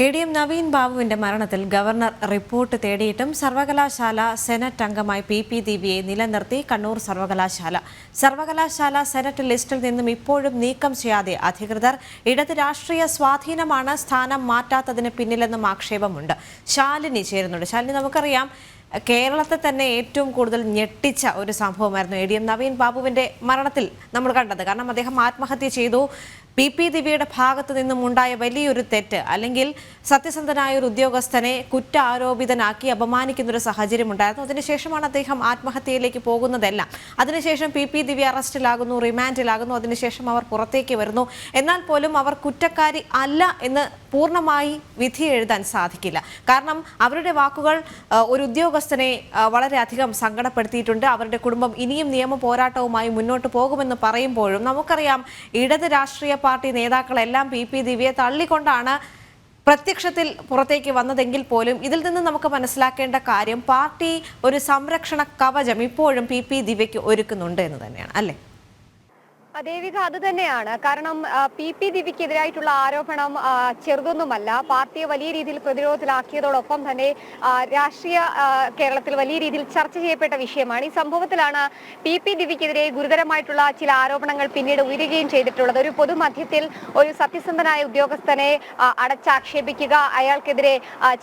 ADM Naveen ബാബുവിന്റെ മരണത്തിൽ governor report തേടിയിട്ടും സർവകലാശാല സെനറ്റ് അംഗമായി PP ദിവ്യയെ നിലനിർത്തി കണ്ണൂർ സർവകലാശാല. സർവകലാശാല സെനറ്റ് ലിസ്റ്റിൽ നിന്നും ഇപ്പോഴും നീക്കം ചെയ്യാതെ അധികൃതർ ഇടത് രാഷ്ട്രീയ സ്വാധീനമാണ് സ്ഥാനം മാറ്റാത്തതിന് പിന്നിലെന്നും ആക്ഷേപമുണ്ട്. ശാലിനി ചേരുന്നുണ്ട്. ശാലിനി, നമുക്കറിയാം കേരളത്തെ തന്നെ ഏറ്റവും കൂടുതൽ ഞെട്ടിച്ച ഒരു സംഭവമായിരുന്നു ADM നവീൻ ബാബുവിന്റെ മരണത്തിൽ നമ്മൾ കണ്ടത്. കാരണം അദ്ദേഹം ആത്മഹത്യ ചെയ്തു. PP ദിവ്യയുടെ ഭാഗത്തു നിന്നും ഉണ്ടായ വലിയൊരു തെറ്റ്, അല്ലെങ്കിൽ സത്യസന്ധനായ ഒരു ഉദ്യോഗസ്ഥനെ കുറ്റാരോപിതനാക്കി അപമാനിക്കുന്നൊരു സാഹചര്യം ഉണ്ടായിരുന്നു. അതിനുശേഷമാണ് അദ്ദേഹം ആത്മഹത്യയിലേക്ക് പോകുന്നതെല്ലാം. അതിനുശേഷം PP ദിവ്യ അറസ്റ്റിലാകുന്നു, റിമാൻഡിലാകുന്നു. അതിനുശേഷം അവർ പുറത്തേക്ക് വരുന്നു. എന്നാൽ പോലും അവർ കുറ്റക്കാരി അല്ല എന്ന് പൂർണ്ണമായി വിധി എഴുതാൻ സാധിക്കില്ല. കാരണം അവരുടെ വാക്കുകൾ ഒരു ഉദ്യോഗസ്ഥനെ വളരെയധികം സങ്കടപ്പെടുത്തിയിട്ടുണ്ട്. അവരുടെ കുടുംബം ഇനിയും നിയമ പോരാട്ടവുമായി മുന്നോട്ട് പോകുമെന്ന് പറയുമ്പോഴും നമുക്കറിയാം ഇടത് രാഷ്ട്രീയ പാർട്ടി നേതാക്കളെല്ലാം PP ദിവ്യയെ തള്ളിക്കൊണ്ടാണ് പ്രത്യക്ഷത്തിൽ പുറത്തേക്ക് വന്നതെങ്കിൽ പോലും ഇതിൽ നിന്ന് നമുക്ക് മനസ്സിലാക്കേണ്ട കാര്യം പാർട്ടി ഒരു സംരക്ഷണ കവചം ഇപ്പോഴും PP ദിവ്യയ്ക്ക് ഒരുക്കുന്നുണ്ട് എന്ന് തന്നെയാണ്, അല്ലേ? ദേവിക, അത് തന്നെയാണ്. കാരണം PP ദിവ്യക്കെതിരായിട്ടുള്ള ആരോപണം ചെറുതൊന്നുമല്ല. പാർട്ടിയെ വലിയ രീതിയിൽ പ്രതിരോധത്തിലാക്കിയതോടൊപ്പം തന്നെ രാഷ്ട്രീയ കേരളത്തിൽ വലിയ രീതിയിൽ ചർച്ച ചെയ്യപ്പെട്ട വിഷയമാണ്. ഈ സംഭവത്തിലാണ് PP ദിവ്യക്കെതിരെ ഗുരുതരമായിട്ടുള്ള ചില ആരോപണങ്ങൾ പിന്നീട് ഉയരുകയും ചെയ്തിട്ടുള്ളത്. ഒരു പൊതുമധ്യത്തിൽ ഒരു സത്യസന്ധനായ ഉദ്യോഗസ്ഥനെ അടച്ചാക്ഷേപിക്കുക, അയാൾക്കെതിരെ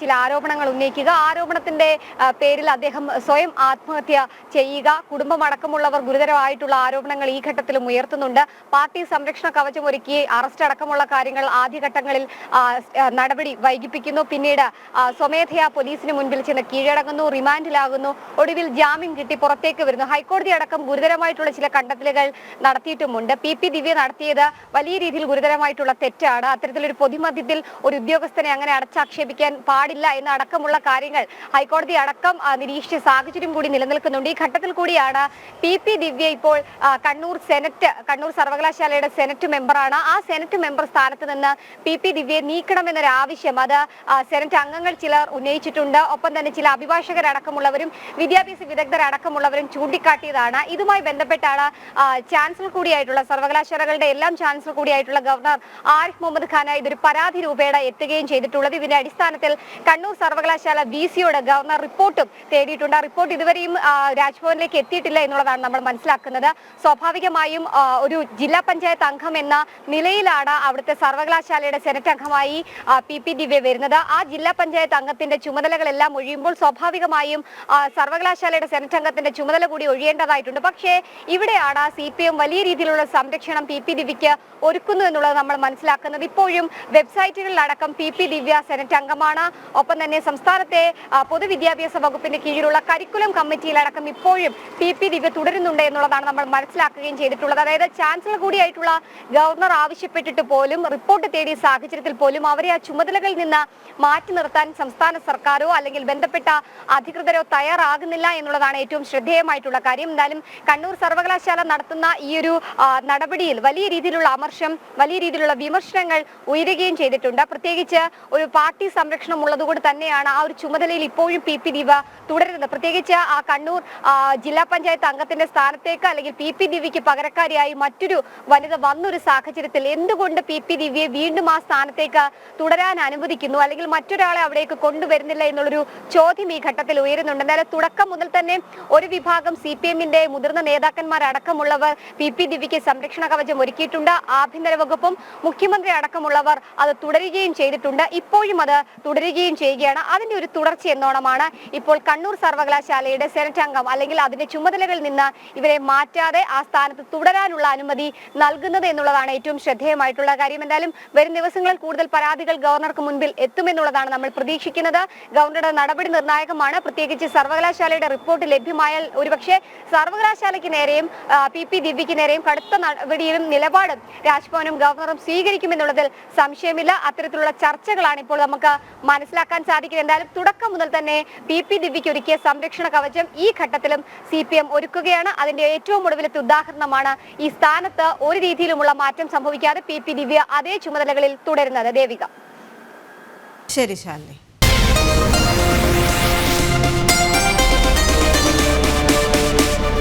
ചില ആരോപണങ്ങൾ ഉന്നയിക്കുക, ആരോപണത്തിന്റെ പേരിൽ അദ്ദേഹം സ്വയം ആത്മഹത്യ ചെയ്യുക, കുടുംബമടക്കമുള്ളവർ ഗുരുതരമായിട്ടുള്ള ആരോപണങ്ങൾ ഈ ഘട്ടത്തിലും ഉയർത്തുന്നു. പാർട്ടി സംരക്ഷണ കവചം ഒരുക്കി അറസ്റ്റ് അടക്കമുള്ള കാര്യങ്ങൾ ആദ്യഘട്ടങ്ങളിൽ നടപടി വൈകിപ്പിക്കുന്നു. പിന്നീട് സ്വമേധയാ പോലീസിന് മുൻപിൽ ചെന്ന് കീഴടങ്ങുന്നു, റിമാൻഡിലാകുന്നു, ഒടുവിൽ ജാമ്യം കിട്ടി പുറത്തേക്ക് വരുന്നു. ഹൈക്കോടതി അടക്കം ഗുരുതരമായിട്ടുള്ള ചില കണ്ടെത്തലുകൾ നടത്തിയിട്ടുമുണ്ട്. PP ദിവ്യ നടത്തിയത് വലിയ രീതിയിൽ ഗുരുതരമായിട്ടുള്ള തെറ്റാണ്. അത്തരത്തിലൊരു പൊതുമധ്യത്തിൽ ഒരു ഉദ്യോഗസ്ഥനെ അങ്ങനെ അടച്ചാക്ഷേപിക്കാൻ പാടില്ല എന്ന അടക്കമുള്ള കാര്യങ്ങൾ ഹൈക്കോടതി അടക്കം നിരീക്ഷിച്ച സാഹചര്യം കൂടി നിലനിൽക്കുന്നുണ്ട്. ഈ ഘട്ടത്തിൽ കൂടിയാണ് PP ദിവ്യ ഇപ്പോൾ കണ്ണൂർ സർവകലാശാലയുടെ സെനറ്റ് മെമ്പറാണ്. ആ സെനറ്റ് മെമ്പർ സ്ഥാനത്ത് നിന്ന് PP ദിവ്യയെ നീക്കണമെന്നൊരു ആവശ്യം അത് സെനറ്റ് അംഗങ്ങൾ ചിലർ ഉന്നയിച്ചിട്ടുണ്ട്. ഒപ്പം തന്നെ ചില അഭിഭാഷകരടക്കമുള്ളവരും വിദ്യാഭ്യാസ വിദഗ്ധരടക്കമുള്ളവരും ചൂണ്ടിക്കാട്ടിയതാണ്. ഇതുമായി ബന്ധപ്പെട്ടാണ് ചാൻസലർ കൂടിയായിട്ടുള്ള സർവകലാശാലകളുടെ എല്ലാം ചാൻസലർ കൂടിയായിട്ടുള്ള ഗവർണർ ആരിഫ് മുഹമ്മദ് ഖാൻ ഇതൊരു പരാതി രൂപേണ എത്തുകയും ചെയ്തിട്ടുള്ളത്. ഇതിന്റെ അടിസ്ഥാനത്തിൽ കണ്ണൂർ സർവകലാശാല VC-യോട് ഗവർണർ റിപ്പോർട്ടും തേടിയിട്ടുണ്ട്. ആ റിപ്പോർട്ട് ഇതുവരെയും രാജ്ഭവനിലേക്ക് എത്തിയിട്ടില്ല എന്നുള്ളതാണ് നമ്മൾ മനസ്സിലാക്കുന്നത്. സ്വാഭാവികമായും ഒരു ജില്ലാ പഞ്ചായത്ത് അംഗം എന്ന നിലയിലാണ് അവിടുത്തെ സർവകലാശാലയുടെ സെനറ്റ് അംഗമായി PP ദിവ്യ വരുന്നത്. ആ ജില്ലാ പഞ്ചായത്ത് അംഗത്തിന്റെ ചുമതലകളെല്ലാം ഒഴിയുമ്പോൾ സ്വാഭാവികമായും സർവകലാശാലയുടെ സെനറ്റ് അംഗത്തിന്റെ ചുമതല കൂടി ഒഴിയേണ്ടതായിട്ടുണ്ട്. പക്ഷേ ഇവിടെയാണ് CPM വലിയ രീതിയിലുള്ള സംരക്ഷണം PP ദിവ്യയ്ക്ക് ഒരുക്കുന്നു എന്നുള്ളത് നമ്മൾ മനസ്സിലാക്കുന്നത്. ഇപ്പോഴും വെബ്സൈറ്റുകളിലടക്കം PP ദിവ്യ സെനറ്റ് അംഗമാണ്. ഒപ്പം തന്നെ സംസ്ഥാനത്തെ പൊതുവിദ്യാഭ്യാസ വകുപ്പിന്റെ കീഴിലുള്ള കരിക്കുലം കമ്മിറ്റിയിലടക്കം ഇപ്പോഴും PP ദിവ്യ തുടരുന്നുണ്ട് എന്നുള്ളതാണ് നമ്മൾ മനസ്സിലാക്കുകയും ചെയ്തിട്ടുള്ളത്. അതായത് ചാൻസലർ കൂടിയായിട്ടുള്ള ഗവർണർ ആവശ്യപ്പെട്ടിട്ട് പോലും റിപ്പോർട്ട് തേടിയ സാഹചര്യത്തിൽ പോലും അവരെ ആ ചുമതലകളിൽ നിന്ന് മാറ്റി നിർത്താൻ സംസ്ഥാന സർക്കാരോ അല്ലെങ്കിൽ ബന്ധപ്പെട്ട അധികൃതരോ തയ്യാറാകുന്നില്ല എന്നുള്ളതാണ് ഏറ്റവും ശ്രദ്ധേയമായിട്ടുള്ള കാര്യം. എന്തായാലും കണ്ണൂർ സർവകലാശാല നടത്തുന്ന ഈ ഒരു നടപടിയിൽ വലിയ രീതിയിലുള്ള അമർഷം, വലിയ രീതിയിലുള്ള വിമർശനങ്ങൾ ഉയരുകയും ചെയ്തിട്ടുണ്ട്. പ്രത്യേകിച്ച് ഒരു പാർട്ടി സംരക്ഷണം ഉള്ളതുകൊണ്ട് തന്നെയാണ് ആ ഒരു ചുമതലയിൽ ഇപ്പോഴും PP ദിവ്യ തുടരുന്നത്. പ്രത്യേകിച്ച് ആ കണ്ണൂർ ജില്ലാ പഞ്ചായത്ത് അംഗത്തിന്റെ സ്ഥാനത്തേക്ക് അല്ലെങ്കിൽ PP ദിവ്യയ്ക്ക് പകരക്കാരിയായി മറ്റൊരു വനിത വന്നൊരു സാഹചര്യത്തിൽ എന്തുകൊണ്ട് PP ദിവ്യയെ വീണ്ടും ആ സ്ഥാനത്തേക്ക് തുടരാൻ അനുവദിക്കുന്നു, അല്ലെങ്കിൽ മറ്റൊരാളെ അവിടേക്ക് കൊണ്ടുവരുന്നില്ല എന്നുള്ളൊരു ചോദ്യം ഈ ഘട്ടത്തിൽ ഉയരുന്നുണ്ട്. എന്നാലും തുടക്കം മുതൽ തന്നെ ഒരു വിഭാഗം CPM-ന്റെ മുതിർന്ന നേതാക്കന്മാരടക്കമുള്ളവർ PP ദിവ്യയ്ക്ക് സംരക്ഷണ കവചം ഒരുക്കിയിട്ടുണ്ട്. ആഭ്യന്തര വകുപ്പും മുഖ്യമന്ത്രി അടക്കമുള്ളവർ അത് തുടരുകയും ചെയ്തിട്ടുണ്ട്. ഇപ്പോഴും അത് തുടരുകയും ചെയ്യുകയാണ്. അതിന്റെ ഒരു തുടർച്ച എന്നോണമാണ് ഇപ്പോൾ കണ്ണൂർ സർവകലാശാലയുടെ സെനറ്റ് അംഗം അല്ലെങ്കിൽ അതിന്റെ ചുമതലകളിൽ നിന്ന് ഇവരെ മാറ്റാതെ ആ സ്ഥാനത്ത് തുടരാനുള്ള അനുമതി നൽകുന്നത് എന്നുള്ളതാണ് ഏറ്റവും ശ്രദ്ധേയമായിട്ടുള്ള കാര്യം. എന്തായാലും വരും ദിവസങ്ങളിൽ കൂടുതൽ പരാതികൾ ഗവർണർക്ക് മുൻപിൽ എത്തുമെന്നുള്ളതാണ് നമ്മൾ പ്രതീക്ഷിക്കുന്നത്. ഗവർണറുടെ നടപടി നിർണായകമാണ്. പ്രത്യേകിച്ച് സർവകലാശാലയുടെ റിപ്പോർട്ട് ലഭ്യമായാൽ ഒരുപക്ഷെ സർവകലാശാലയ്ക്ക് നേരെയും PP ദിവ്യയ്ക്ക് നേരെയും കടുത്ത നടപടിയും നിലപാടും രാജ്ഭവനും ഗവർണറും സ്വീകരിക്കുമെന്നുള്ളതിൽ സംശയമില്ല. അത്തരത്തിലുള്ള ചർച്ചകളാണ് ഇപ്പോൾ നമുക്ക് മനസ്സിലാക്കാൻ സാധിക്കുന്നത്. എന്തായാലും തുടക്കം മുതൽ തന്നെ PP ദിവ്യയ്ക്ക് ഒരുക്കിയ സംരക്ഷണ കവചം ഈ ഘട്ടത്തിലും CPM ഒരുക്കുകയാണ്. അതിന്റെ ഏറ്റവും ഒടുവിലത്തെ ഉദാഹരണമാണ് ഈ സ്ഥാനത്ത് ഒരു രീതിയിലുമുള്ള മാറ്റം സംഭവിക്കാതെ PP ദിവ്യ അതേ ചുമതലകളിൽ തുടരുന്നത്. ദേവിക. ശരി ശാലിനി.